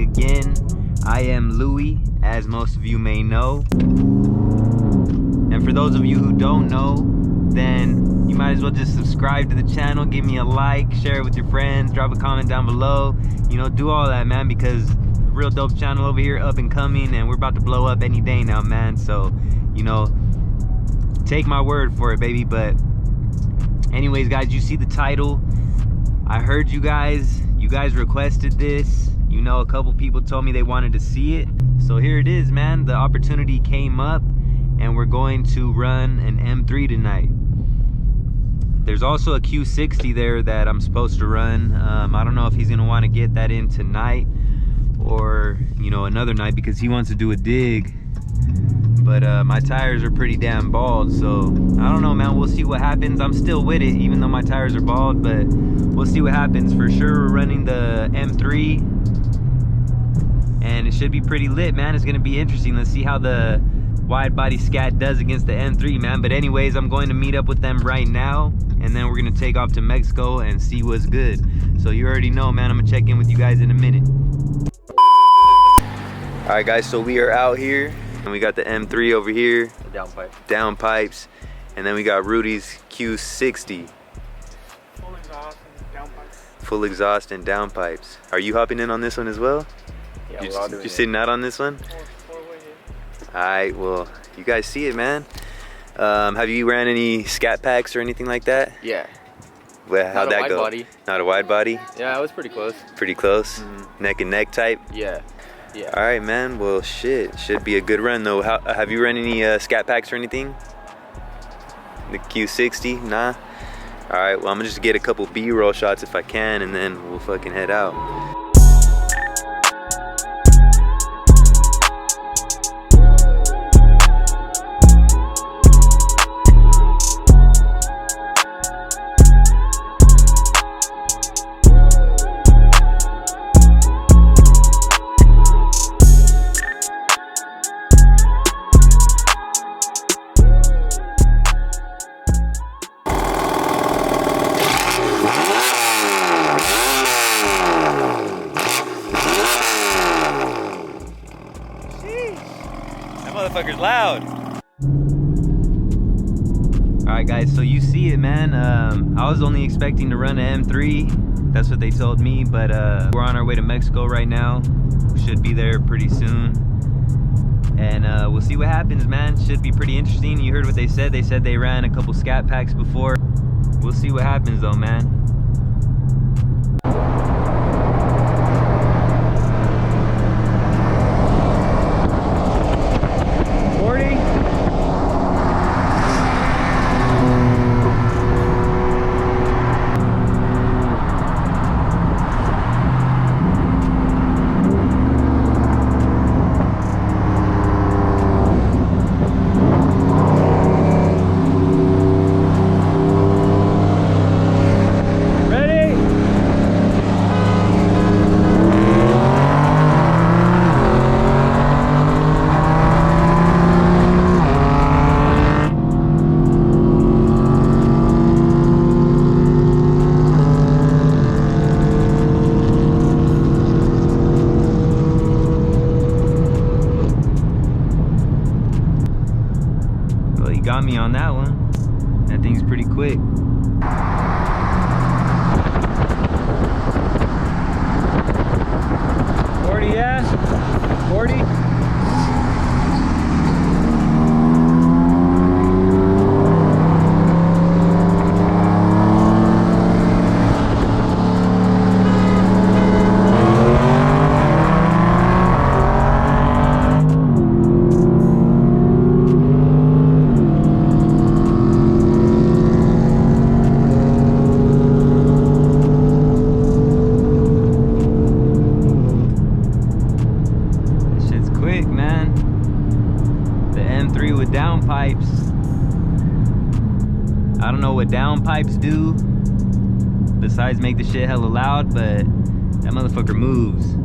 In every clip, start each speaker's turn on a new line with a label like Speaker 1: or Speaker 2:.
Speaker 1: again. I am Louie, as most of you may know. And for those of you who don't know, then you might as well just subscribe to the channel, give me a like, share it with your friends, drop a comment down below. You know, do all that, man, because real dope channel over here, up and coming, and we're about to blow up any day now, man. So, you know, take my word for it, baby. But anyways, guys, you see the title. I heard you guys requested this. You know, a couple people told me they wanted to see it. So here it is, man. The opportunity came up and we're going to run an M3 tonight. There's also a Q60 there that I'm supposed to run. I don't know if he's gonna want to get that in tonight or, you know, another night, because he wants to do a dig. But my tires are pretty damn bald, so I don't know, man. We'll see what happens. I'm still with it, even though my tires are bald, but we'll see what happens. For sure, we're running the M3, and it should be pretty lit, man. It's gonna be interesting. Let's see how the wide body Scat does against the M3, man. But anyways, I'm going to meet up with them right now, and then we're gonna take off to Mexico and see what's good. So you already know, man. I'm gonna check in with you guys in a minute. All right, guys, so we are out here, and we got the M3 over here, down pipes, and then we got Rudy's Q60,
Speaker 2: full exhaust and down pipes.
Speaker 1: Full exhaust and down pipes. Are you hopping in on this one as well?
Speaker 2: Yeah,
Speaker 1: you're sitting out on this one?
Speaker 2: Four-way here.
Speaker 1: All right, well, you guys see it, man. Have you ran any scat packs or anything like that?
Speaker 3: Yeah.
Speaker 1: Well, how'd that go?
Speaker 3: Body.
Speaker 1: Not a wide body?
Speaker 3: Yeah, it was pretty close.
Speaker 1: Pretty close? Neck and neck type?
Speaker 3: Yeah. Yeah.
Speaker 1: All right, man. Well, shit. Should be a good run, though. Have you run any scat packs or anything? The Q60? Nah? All right, well, I'm gonna just get a couple B-roll shots if I can, and then we'll fucking head out. Motherfucker's loud. Alright, guys, so you see it, man. I was only expecting to run an M3. That's what they told me, but we're on our way to Mexico right now. We should be there pretty soon, and we'll see what happens, man. Should be pretty interesting. You heard what they said. They said they ran a couple scat packs before. We'll see what happens, though, man. Got me on that one. That thing's pretty quick. 40, yeah? 40? Down pipes. I don't know what down pipes do besides make the shit hella loud, but that motherfucker moves.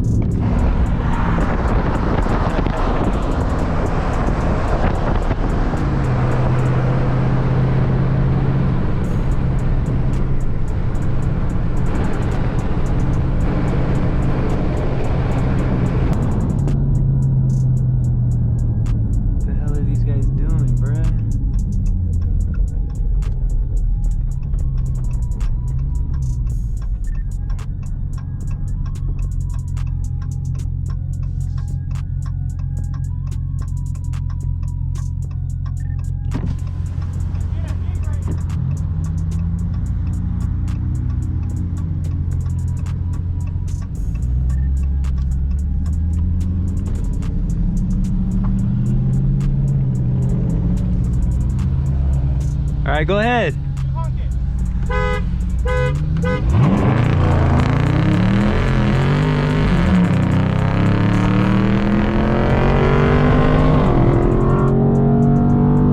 Speaker 1: Alright, go ahead.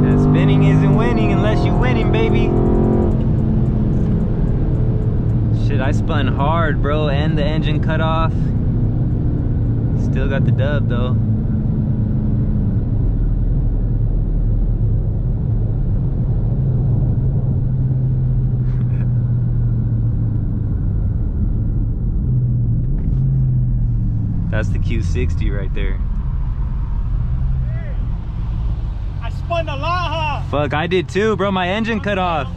Speaker 1: And spinning isn't winning unless you're winning, baby. Shit, I spun hard, bro, and the engine cut off. Still got the dub, though. That's the Q60 right there.
Speaker 2: I spun a lot, huh?
Speaker 1: Fuck, I did too, bro. My engine cut off.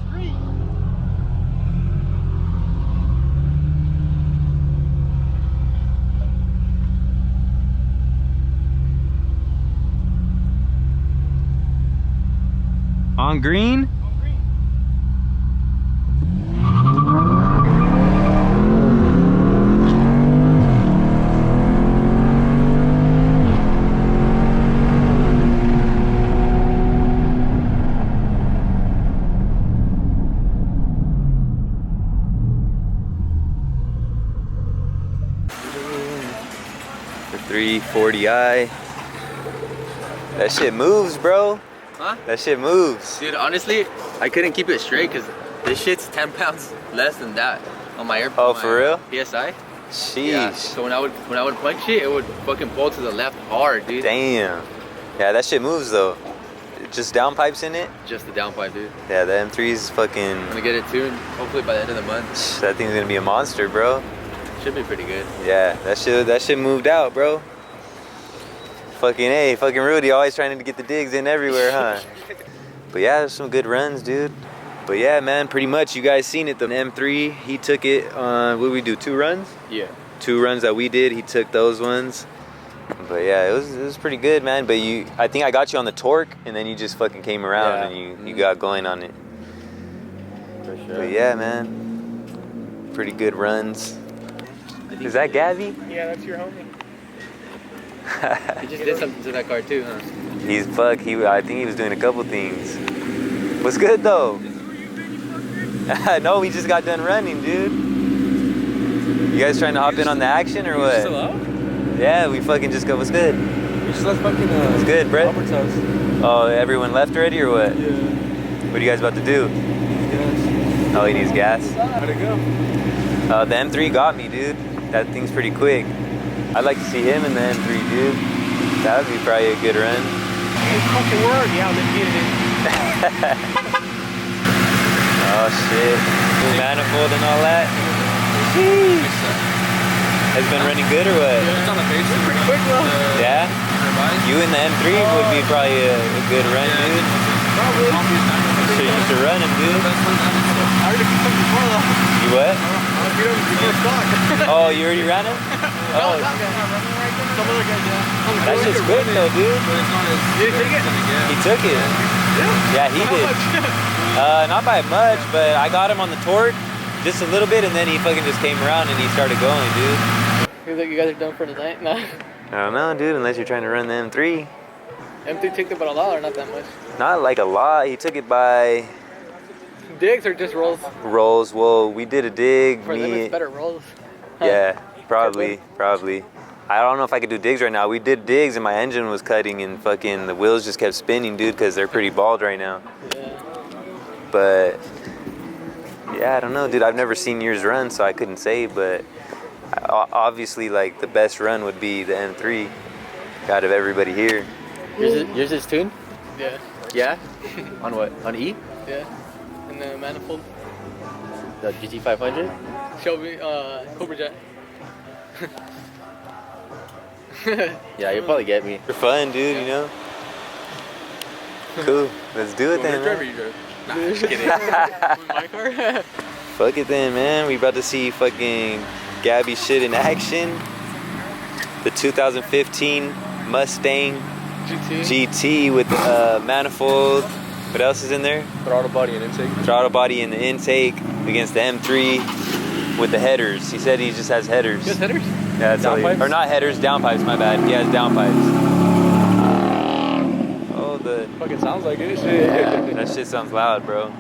Speaker 1: On green? The 340i. That shit moves, bro.
Speaker 3: Huh?
Speaker 1: That shit moves.
Speaker 3: Dude, honestly, I couldn't keep it straight because this shit's 10 pounds less than that on my airplane.
Speaker 1: Oh, for real?
Speaker 3: PSI.
Speaker 1: Sheesh.
Speaker 3: Yeah. So when I would punch it would fucking pull to the left hard, dude.
Speaker 1: Damn. Yeah, that shit moves though. Just downpipes in it?
Speaker 3: Just the downpipe, dude.
Speaker 1: Yeah, the M3's fucking...
Speaker 3: I'm gonna get it tuned, hopefully by the end of the month.
Speaker 1: That thing's gonna be a monster, bro.
Speaker 3: Should be pretty good.
Speaker 1: Yeah, that shit moved out, bro. Fucking Rudy always trying to get the digs in everywhere, huh? But yeah, there's some good runs, dude. But yeah, man, pretty much you guys seen it. The M3, he took it on, what did we do, 2 runs?
Speaker 3: Yeah.
Speaker 1: 2 runs that we did, he took those ones. But yeah, it was pretty good, man. But I think I got you on the torque, and then you just fucking came around and you got going on it.
Speaker 3: For sure.
Speaker 1: But yeah, man, pretty good runs. Is that Gabby?
Speaker 2: Yeah, that's your homie.
Speaker 3: He just did something to that car too, huh?
Speaker 1: I think he was doing a couple things. What's good though? No, we just got done running, dude. You guys trying to hop in on the action or what?
Speaker 3: Still out?
Speaker 1: Yeah, we fucking just go. What's good?
Speaker 3: We just left fucking
Speaker 1: What's good, Brett?
Speaker 3: Albert's house.
Speaker 1: Oh, everyone left already or what?
Speaker 3: Yeah.
Speaker 1: What are you guys about to do?
Speaker 3: Yes.
Speaker 1: Oh, he needs gas.
Speaker 3: How'd it go?
Speaker 1: The M3 got me, dude. That thing's pretty quick. I'd like to see him in the M3, dude. That would be probably a good run.
Speaker 2: Hey, fucking word, yeah, let's get it in.
Speaker 1: Oh shit. Full manifold and all that. Has been running good or what?
Speaker 3: Yeah, it's on the base. It's pretty quick though.
Speaker 1: Yeah? You in the M3 would be probably a good run, dude.
Speaker 2: Probably.
Speaker 1: So you used to run him, dude.
Speaker 2: I already beat him before though.
Speaker 1: You what?
Speaker 2: I beat him before stock.
Speaker 1: Oh, you already ran him? Oh,
Speaker 2: Some other guys, yeah.
Speaker 1: that shit's quick though, dude.
Speaker 2: Did he take it?
Speaker 1: He took it. Yeah, he did. Not by much, but I got him on the torque just a little bit, and then he fucking just came around and he started going, dude.
Speaker 2: Feels like you guys are done for the night? No.
Speaker 1: I don't know, dude, unless you're trying to run the M3.
Speaker 2: M3 took it about a lot or not that much?
Speaker 1: Not like a lot. He took it by
Speaker 2: Digs or just rolls?
Speaker 1: rolls. Well, we did a dig.
Speaker 2: For them it's better rolls.
Speaker 1: Yeah, probably. I don't know if I could do digs right now. We did digs and my engine was cutting and fucking the wheels just kept spinning, dude, because they're pretty bald right now.
Speaker 2: Yeah.
Speaker 1: But yeah, I don't know, dude. I've never seen yours run, so I couldn't say. But obviously, like the best run would be the M3 out of everybody here.
Speaker 3: Yours is tuned?
Speaker 2: Yeah.
Speaker 3: Yeah? On what? On E?
Speaker 2: Yeah. And the manifold.
Speaker 3: The GT500?
Speaker 2: Shelby, Cobra Jet.
Speaker 3: Yeah, you'll probably get me.
Speaker 1: For fun, dude, you know? Cool. Let's do it then, man.
Speaker 3: You drove? Nah, just kidding.
Speaker 2: My car?
Speaker 1: Fuck it then, man. We about to see fucking Gabby shit in action. The 2015 Mustang GT with manifold. What else is in there?
Speaker 3: Throttle body and intake.
Speaker 1: Throttle body and the intake against the M3 with the headers. He said he just has headers.
Speaker 2: Just headers?
Speaker 1: Yeah, that's all he,
Speaker 3: Downpipes?
Speaker 1: or not headers, downpipes, my bad. He has downpipes. Oh, the...
Speaker 3: Fucking sounds like it.
Speaker 1: Yeah, that shit sounds loud, bro.